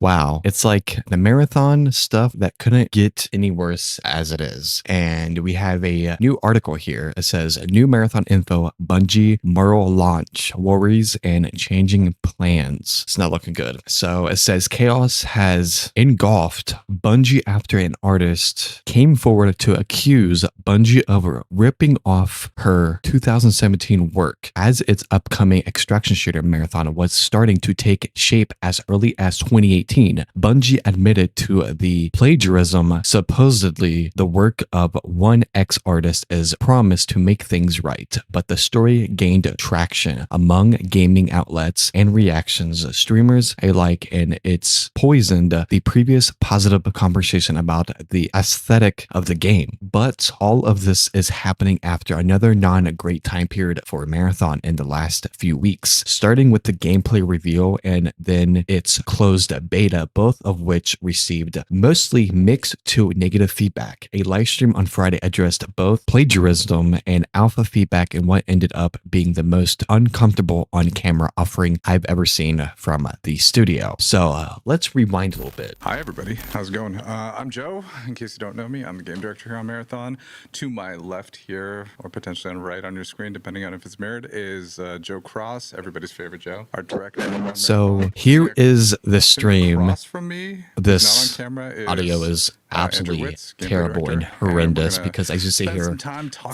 Wow. It's like the marathon stuff that couldn't get any worse as it is. And we have a new article here. It says new marathon info, Bungie Merle launch, worries and changing plans. It's not looking good. So it says chaos has engulfed Bungie after an artist came forward to accuse Bungie of ripping off her 2017 work as its upcoming extraction shooter marathon was starting to take shape as early as 2018. Bungie admitted to the plagiarism. Supposedly, the work of one ex-artist is promised to make things right, but the story gained traction among gaming outlets and reactions streamers alike, and it's poisoned the previous positive conversation about the aesthetic of the game. But all of this is happening after another non-great time period for Marathon in the last few weeks, starting with the gameplay reveal and then its closed beta, both of which received mostly mixed to negative feedback. A live stream on Friday addressed both plagiarism and alpha feedback in what ended up being the most uncomfortable on-camera offering I've ever seen from the studio. So let's rewind a little bit. Hi everybody, how's it going? I'm Joe. In case you don't know me, I'm the game director here on Marathon. To my left here, or potentially on the right on your screen, depending on if it's mirrored, is Joe Cross, everybody's favorite Joe, our director. So here is the stream. Across from me, This not on camera, audio is absolutely Witz, terrible and director, horrendous and because, as you see here,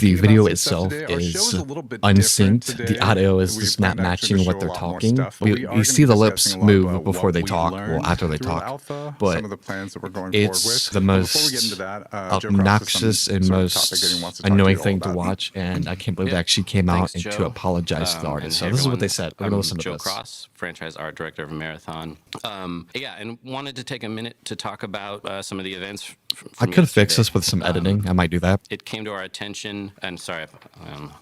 the the video itself is unsynced. The audio is just not matching what they're talking. We see the lips move before they talk, well, after they talk, but it's the most obnoxious and most annoying thing to watch, and I can't believe they actually came out and to apologize to the artist. So this is what they said. We're going to listen to Joe this. Cross, franchise art director of Marathon. Yeah, and wanted to take a minute to talk about some of the events. I could fix this with some editing. I might do that. It came to our attention, and sorry,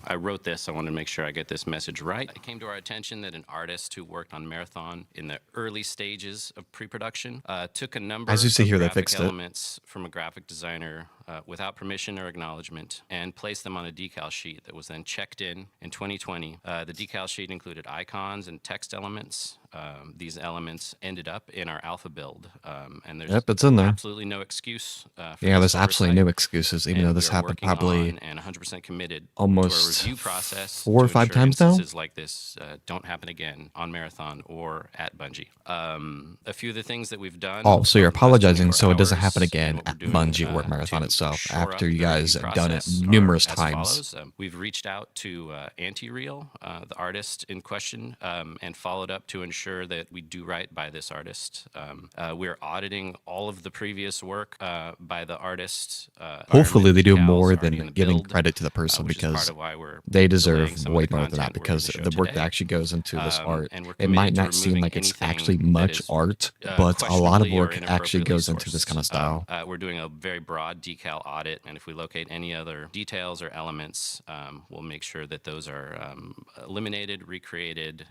I wrote this. I wanted to make sure I get this message right. It came to our attention that an artist who worked on Marathon in the early stages of pre-production took a number As you see of here, they graphic fixed it. elements from a graphic designer without permission or acknowledgement and placed them on a decal sheet that was then checked in 2020. The decal sheet included icons and text elements. These elements ended up in our alpha build, and there's It's in there. absolutely no excuse. Yeah, there's absolutely no excuses, even though this happened probably and 100% committed almost to a review process 4 or 5 times now. Instances like this don't happen again on Marathon or at Bungie. A few of the things that we've done. Oh, so you're apologizing so it doesn't happen hours, again and what at we're doing, Bungie or Marathon to itself shore after up you the guys review have done it process numerous as times. follows. We've reached out to Anti-Real, the artist in question, and followed up to ensure that we do right by this artist. We're auditing all of the previous work by the artist. Hopefully they do decals more already than in the giving build, credit to the person which is part because of why we're they delaying deserve some of way the more than that content we're because gonna the show work that today. actually goes into this art, And we're it might committed to not seem removing like it's anything actually that much is, art, but a lot of questionably or work actually inappropriately goes into this kind of sourced. style. We're doing a very broad decal audit, and if we locate any other details or elements, we'll make sure that those are eliminated, recreated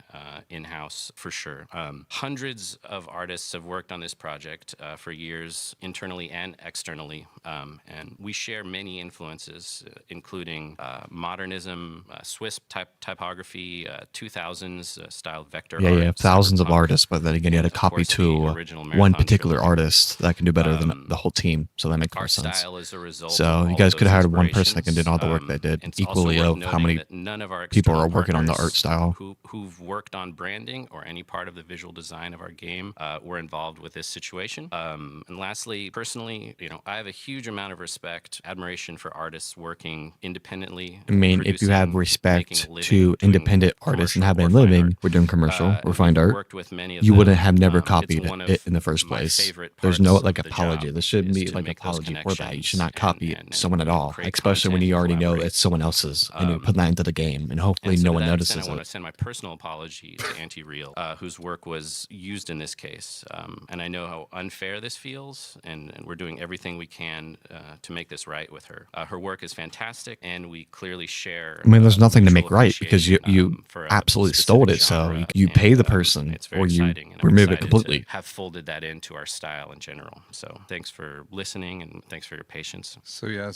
in-house for sure. Hundreds of artists have worked on this project for years, internally and externally, and we share many influences, including modernism, Swiss typography, 2000s style vector Yeah, art, you have thousands of cyberpunk, artists, but then again, you had to and, of copy course, the to original one Marathon particular trilogy. artist that can do better than the whole team. So that makes more Our sense. style is a result So of you all guys of could have those hired one person that can do all the work they inspirations. did, It's also equally worth of how noting many that none of our people external are working on the art partners style. who've worked on branding or any part of the visual design of our game were involved with this situation. And lastly, personally, I have a huge amount of respect, admiration for artists working independently. I mean, if you have producing, respect making a living, to doing independent artists and commercial have been or fine living, art. we're doing commercial or fine We've art, worked with many of you wouldn't them. have never It's copied one of it in the first my place. favorite There's no parts like of the apology. job There shouldn't is be to like make those apology for that. You should not connections copy and someone at all, create especially when content you and already know collaborate. it's someone else's and you put that into the game, and hopefully And so no to one that extent, notices I want to it. send my personal apology to Anti-Real, whose work was used in this case. And I know how unfair this feels, and we're doing everything we can to make this right with her. Her work is fantastic, and we clearly share. I mean, there's nothing to mutual make right because you appreciation, for a absolutely stole specific it. So genre, you pay and, the person it's very or you exciting, and I'm remove it excited completely. to have folded that into our style in general. So thanks for listening, and thanks for your patience. So yeah,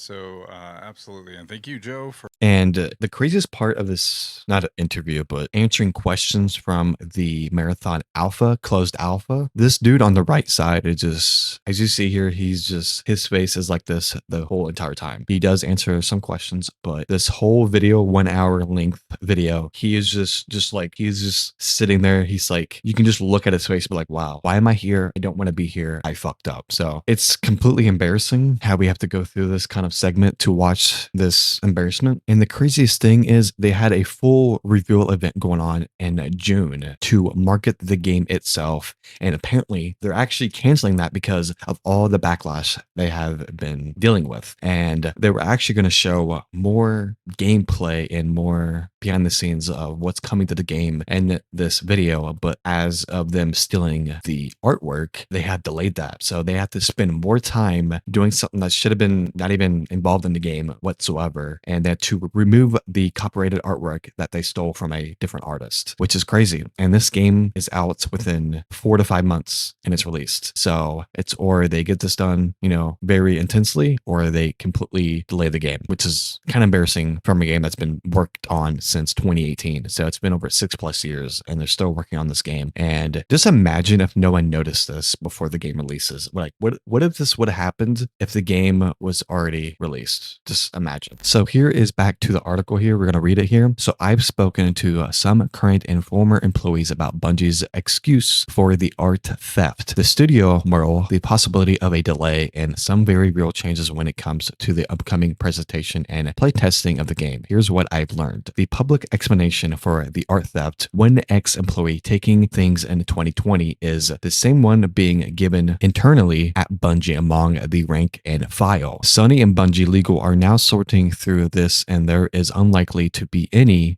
absolutely, and thank you, Joe, for And the craziest part of this, not an interview, but answering questions from the Marathon Alpha, closed alpha, this dude on the right side is just, as you see here, his face is like this the whole entire time. He does answer some questions, but this whole video, 1 hour length video, he is he's just sitting there. He's like, you can just look at his face and be like, wow, why am I here? I don't want to be here. I fucked up. So it's completely embarrassing how we have to go through this kind of segment to watch this embarrassment. And the craziest thing is they had a full reveal event going on in June to market the game itself. And apparently they're actually canceling that because of all the backlash they have been dealing with. And they were actually going to show more gameplay and more behind the scenes of what's coming to the game in this video. But as of them stealing the artwork, they had delayed that. So they had to spend more time doing something that should have been not even involved in the game whatsoever. And they had to remove the copyrighted artwork that they stole from a different artist, which is crazy. And this game is out within 4 to 5 months and it's released. So it's or they get this done, very intensely, or they completely delay the game, which is kind of embarrassing from a game that's been worked on since 2018. So it's been over 6+ years and they're still working on this game. And just imagine if no one noticed this before the game releases. Like, what if this would have happened if the game was already released? Just imagine. So here is back to the article here. We're going to read it here. So I've spoken to some current and former employees about Bungie's excuse for the art theft, the studio mural, the possibility of a delay, and some very real changes when it comes to the upcoming presentation and playtesting of the game. Here's what I've learned. The public explanation for the art theft, one ex-employee taking things in 2020, is the same one being given internally at Bungie among the rank and file. Sony and Bungie legal are now sorting through this, and there is unlikely to be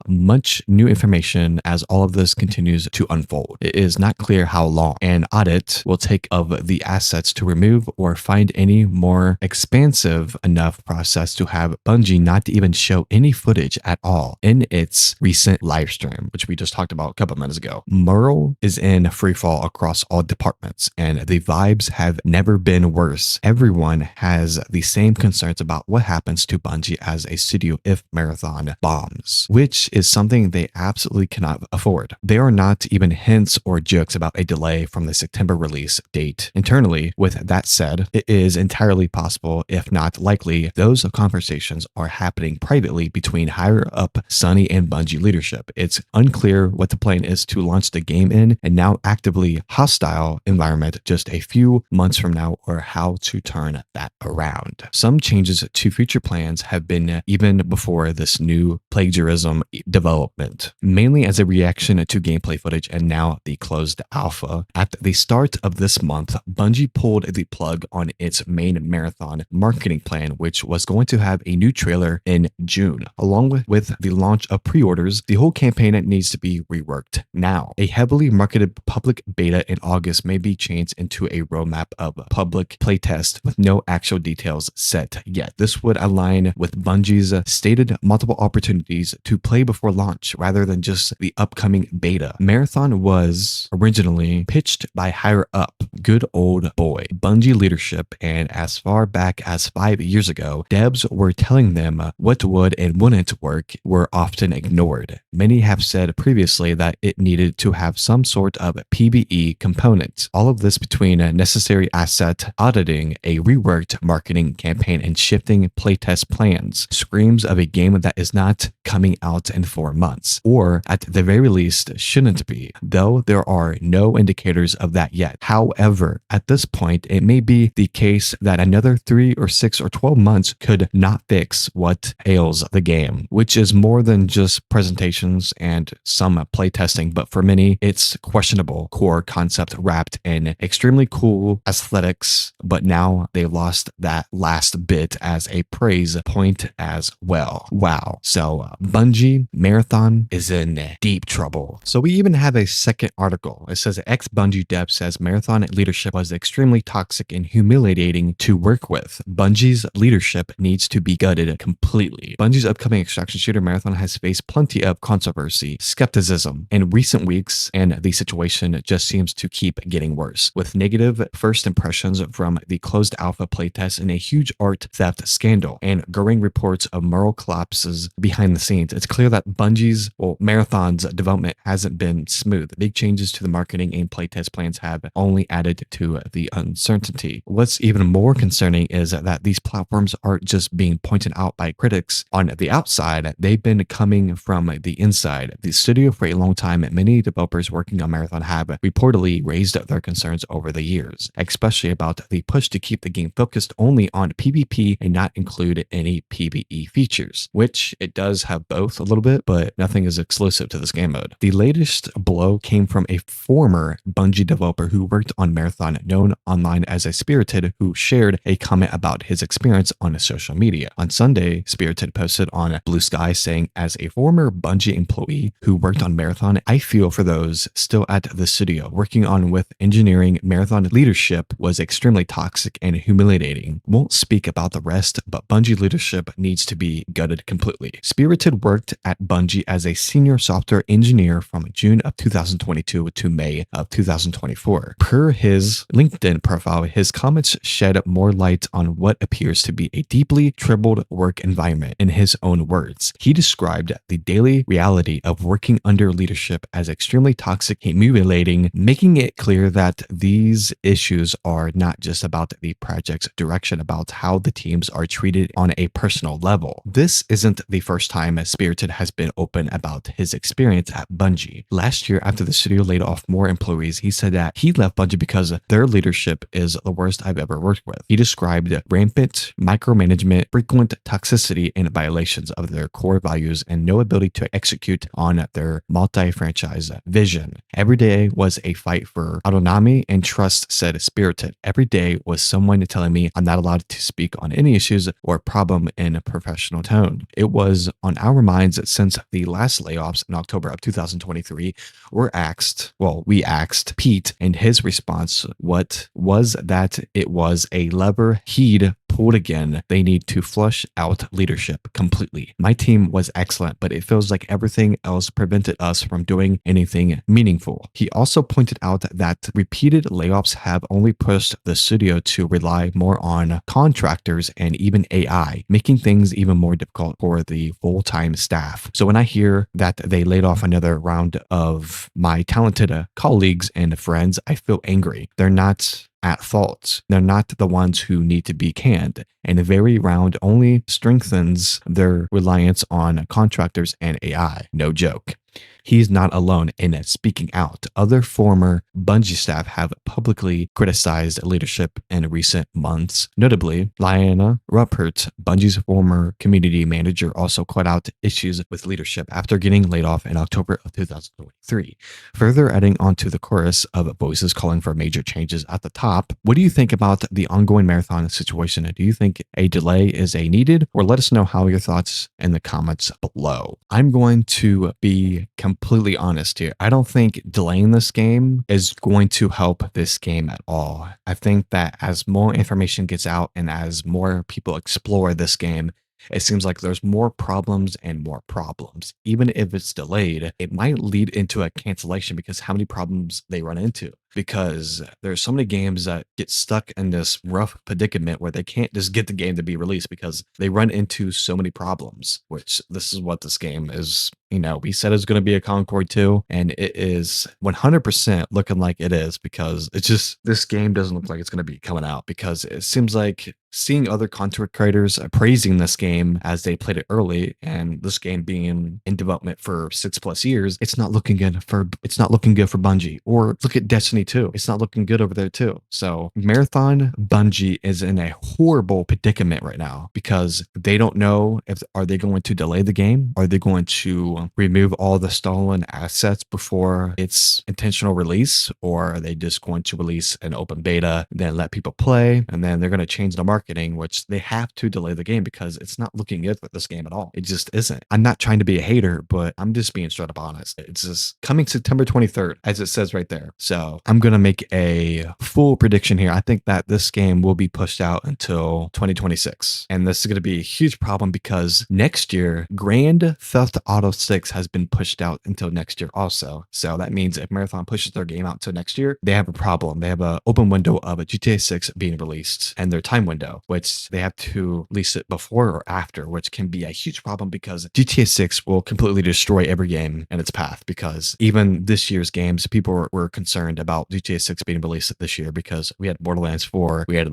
much new information as all of this continues to unfold. It is not clear how long an audit will take of the assets to remove or find any more expansive enough process to have Bungie not to even show any footage at all in its recent live stream, which we just talked about a couple minutes ago. Mural is in freefall across all departments, and the vibes have never been worse. Everyone has the same concerns about what happens to Bungie as a studio if Marathon bombs, which is something they absolutely cannot afford. There are not even hints or jokes about a delay from the September release date internally. With that said, it is entirely possible, if not likely, those conversations are happening privately between higher up Sony and Bungie leadership. It's unclear what the plan is to launch the game in a now actively hostile environment just a few months from now, or how to turn that around. Some changes to future plans have been even before this new plagiarism development, mainly as a reaction to gameplay footage and now the closed alpha. At the start of this month, Bungie pulled the plug on its main Marathon marketing plan, which was going to have a new trailer in June. Along with the launch of pre-orders, the whole campaign needs to be reworked. Now, a heavily marketed public beta in August may be changed into a roadmap of public playtest with no actual details set yet. This would align with Bungie's stated multiple opportunities to play before launch rather than just the upcoming beta. Marathon was originally pitched by higher up, good old boy, Bungie leadership, and as far back as 5 years ago, devs were telling them what would and wouldn't work were often ignored. Many have said previously that it needed to have some sort of PvE component. All of this between a necessary asset auditing, a reworked marketing campaign, and shifting playtest plans screams of a game that is not coming out in 4 months, or at the very least shouldn't be, though there are no indicators of that yet. However, at this point, it may be the case that another 3 or 6 or 12 months could not fix what ails the game, which is more than just presentations and some playtesting, but for many, it's questionable core concept wrapped in extremely cool aesthetics, but now they lost that last bit as a praise point as well. Wow. So Bungie Marathon is in deep trouble. So we even have a second article. It says ex-Bungie dev says Marathon leadership was extremely toxic and humiliating to work with. Bungie's leadership needs to be gutted completely. Bungie's upcoming extraction shooter Marathon has faced plenty of controversy, skepticism in recent weeks, and the situation just seems to keep getting worse, with negative first impressions from the closed alpha playtest and a huge art theft scandal, and growing reports of moral moral collapses behind the scenes. It's clear that Bungie's, Marathon's development hasn't been smooth. Big changes to the marketing and playtest plans have only added to the uncertainty. What's even more concerning is that these platforms aren't just being pointed out by critics on the outside, they've been coming from the inside. The studio for a long time, many developers working on Marathon have reportedly raised their concerns over the years, especially about the push to keep the game focused only on PvP and not include any PvE features, which it does have both a little bit, but nothing is exclusive to this game mode. The latest blow came from a former Bungie developer who worked on Marathon, known online as a Spirited, who shared a comment about his experience on social media. On Sunday, Spirited posted on Blue Sky saying, "As a former Bungie employee who worked on Marathon, I feel for those still at the studio. Working on with engineering, Marathon leadership was extremely toxic and humiliating. Won't speak about the rest, but Bungie leadership needs to be gutted completely." Spirited worked at Bungie as a senior software engineer from June of 2022 to May of 2024. Per his LinkedIn profile, his comments shed more light on what appears to be a deeply troubled work environment. In his own words, he described the daily reality of working under leadership as extremely toxic, humiliating, making it clear that these issues are not just about the project's direction, about how the teams are treated on a personal level. This isn't the first time Spirited has been open about his experience at Bungie. Last year, after the studio laid off more employees, he said that he left Bungie because their leadership is the worst I've ever worked with. He described rampant micromanagement, frequent toxicity, and violations of their core values, and no ability to execute on their multi-franchise vision. Every day was a fight for autonomy and trust, said Spirited. Every day was someone telling me I'm not allowed to speak on any issues or problem in a professional tone. It was on our minds since the last layoffs in October of 2023. We asked Pete, and his response was that it was a lever he'd pulled again. They need to flush out leadership completely. My team was excellent, but it feels like everything else prevented us from doing anything meaningful. He also pointed out that repeated layoffs have only pushed the studio to rely more on contractors and even AI, making things even more difficult for the full-time staff. So when I hear that they laid off another round of my talented colleagues and friends, I feel angry. They're not at fault. They're not the ones who need to be canned. And the very round only strengthens their reliance on contractors and AI. No joke. He's not alone in speaking out. Other former Bungie staff have publicly criticized leadership in recent months. Notably, Lyanna Ruppert, Bungie's former community manager, also called out issues with leadership after getting laid off in October of 2023. Further adding onto the chorus of voices calling for major changes at the top, what do you think about the ongoing Marathon situation? Do you think a delay is needed? Or let us know how your thoughts in the comments below. I'm going to be completely honest here. I don't think delaying this game is going to help this game at all. I think that as more information gets out and as more people explore this game, it seems like there's more problems and more problems. Even if it's delayed, it might lead into a cancellation because how many problems they run into. Because there's so many games that get stuck in this rough predicament where they can't just get the game to be released because they run into so many problems, which this is what this game is. We said it's going to be a Concord 2, and it is 100% looking like it is, because it's just, this game doesn't look like it's going to be coming out, because it seems like seeing other content creators praising this game as they played it early, and this game being in development for 6+ years, it's not looking good for Bungie. Or look at Destiny 2. It's not looking good over there too. So Marathon Bungie is in a horrible predicament right now because they don't know if are they going to delay the game? Are they going to remove all the stolen assets before its intentional release? Or are they just going to release an open beta, then let people play, and then they're going to change the marketing, which they have to delay the game because it's not looking good for this game at all. It just isn't. I'm not trying to be a hater, but I'm just being straight up honest. It's just coming September 23rd, as it says right there. So I'm going to make a full prediction here. I think that this game will be pushed out until 2026. And this is going to be a huge problem because next year, Grand Theft Auto 6 has been pushed out until next year also. So that means if Marathon pushes their game out to next year, they have a problem. They have an open window of a GTA 6 being released and their time window. window, which they have to release it before or after, which can be a huge problem because GTA 6 will completely destroy every game in its path. Because even this year's games, people were concerned about GTA 6 being released this year because we had Borderlands 4, we had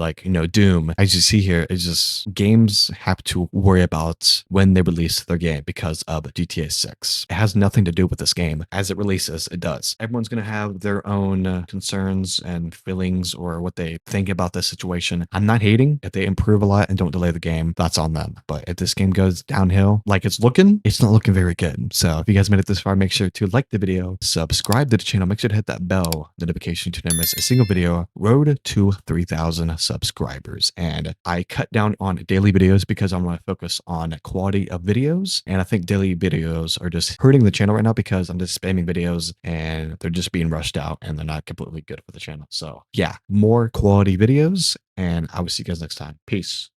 Doom. As you see here, it's just games have to worry about when they release their game because of GTA 6. It has nothing to do with this game. As it releases, it does. Everyone's going to have their own concerns and feelings or what they think about this situation. I'm not hating. If they improve a lot and don't delay the game, that's on them. But if this game goes downhill like it's not looking very good. So if you guys made it this far, make sure to like the video, subscribe to the channel, make sure to hit that bell notification to never miss a single video. Road to 3,000 subscribers. And I cut down on daily videos because I want to focus on quality of videos. And I think daily videos are just hurting the channel right now because I'm just spamming videos and they're just being rushed out and they're not completely good for the channel. So yeah, more quality videos, and I will see you guys next time. Peace.